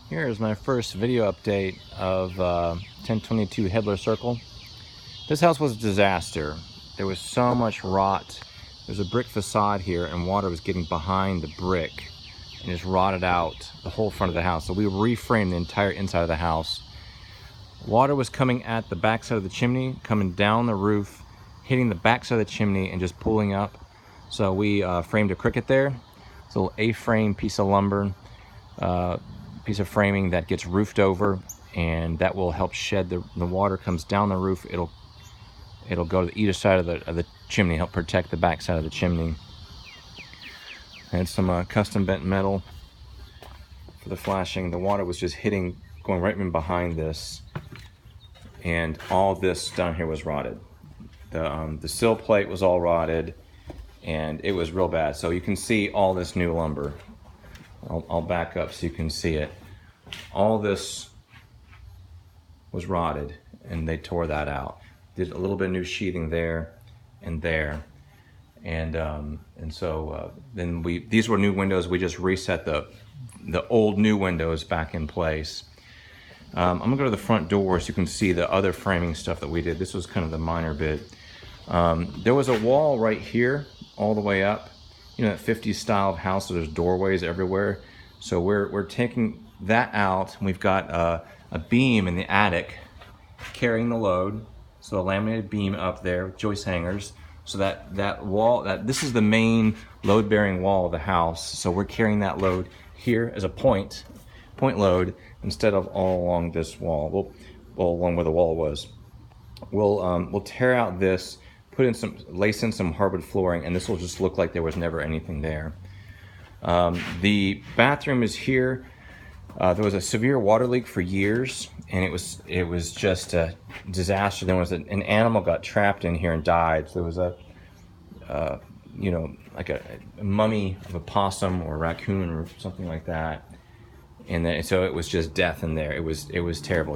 Here is my first video update of 1022 Hibbler Circle. This house was a disaster. There was so much rot. There's a brick facade here and water was getting behind the brick and just rotted out the whole front of the house. So we reframed the entire inside of the house. Water was coming at the back side of the chimney, coming down the roof, hitting the back side of the chimney and just pulling up. So we framed a cricket there. It's a little A-frame piece of lumber. Piece of framing that gets roofed over, and that will help shed the water comes down the roof. It'll go to either side of the chimney, help protect the back side of the chimney. And some custom bent metal for the flashing. The water was just going right in behind this, and all this down here was rotted. The sill plate was all rotted, and it was real bad. So you can see all this new lumber. I'll back up so you can see it. All this was rotted and they tore that out. Did a little bit of new sheathing there and there. And so then these were new windows. We just reset the old new windows back in place. I'm gonna go to the front door so you can see the other framing stuff that we did. This was kind of the minor bit. There was a wall right here all the way up. You know, that 50s style of house, so there's doorways everywhere. So we're taking that out. We've got a beam in the attic carrying the load. So a laminated beam up there with joist hangers. So that wall, this is the main load-bearing wall of the house. So we're carrying that load here as a point load instead of all along this wall. Well, along where the wall was. We'll tear out this, lace in some hardwood flooring, and this will just look like there was never anything there. The bathroom is here. There was a severe water leak for years, and it was just a disaster. There was an animal got trapped in here and died. So there was like a mummy of a possum or a raccoon or something like that, and so it was just death in there. It was terrible.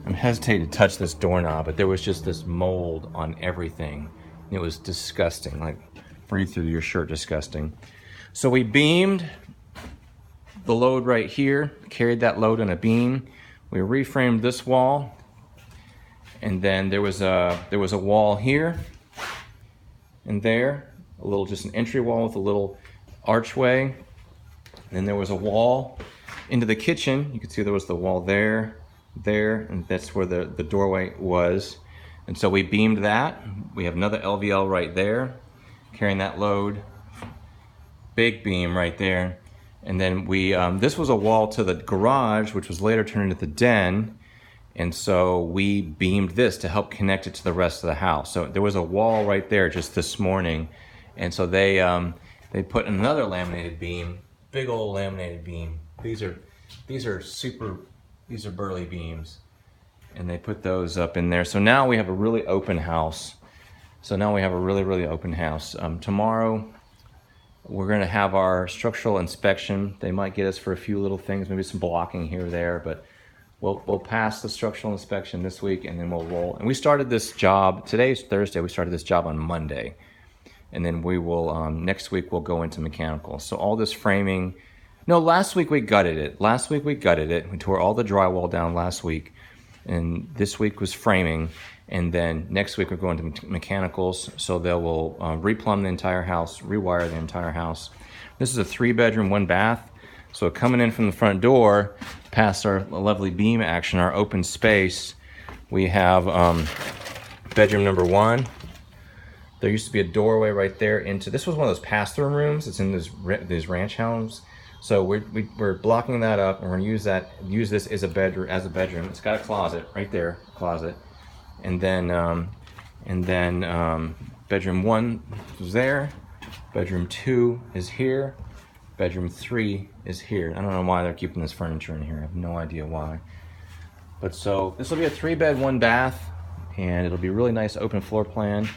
I'm hesitating to touch this doorknob, but there was just this mold on everything. It was disgusting, like breathe through your shirt, disgusting. So we beamed the load right here, carried that load on a beam. We reframed this wall, and then there was a wall here and there, just an entry wall with a little archway. And then there was a wall into the kitchen. You can see there was the wall there, and that's where the doorway was. And so we beamed that. We have another LVL right there, carrying that load. Big beam right there. And then this was a wall to the garage, which was later turned into the den. And so we beamed this to help connect it to the rest of the house. So there was a wall right there just this morning. And so they put another laminated beam, big old laminated beam. These are burly beams, and they put those up in there. So now we have a really open house. Really open house. Tomorrow we're gonna have our structural inspection. They might get us for a few little things, maybe some blocking here or there, but we'll pass the structural inspection this week, and then we'll roll. And we started this job, today's Thursday, we started this job on Monday. And then we will, next week we'll go into mechanical. So all this framing, no, last week we gutted it. We tore all the drywall down last week. And this week was framing. And then next week we're going to mechanicals. So they will replumb the entire house, rewire the entire house. This is a 3-bedroom, 1 bath. So coming in from the front door, past our lovely beam action, our open space, we have bedroom number 1. There used to be a doorway right there into, this was one of those pass-through rooms. It's in these ranch homes. So we're blocking that up, and we're gonna use this as a bedroom. It's got a closet right there, and then bedroom 1 is there, bedroom 2 is here, bedroom 3 is here. I don't know why they're keeping this furniture in here. I have no idea why. But so this will be a 3-bed, 1 bath, and it'll be a really nice open floor plan.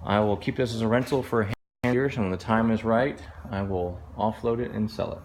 I will keep this as a rental for years, and when the time is right, I will offload it and sell it.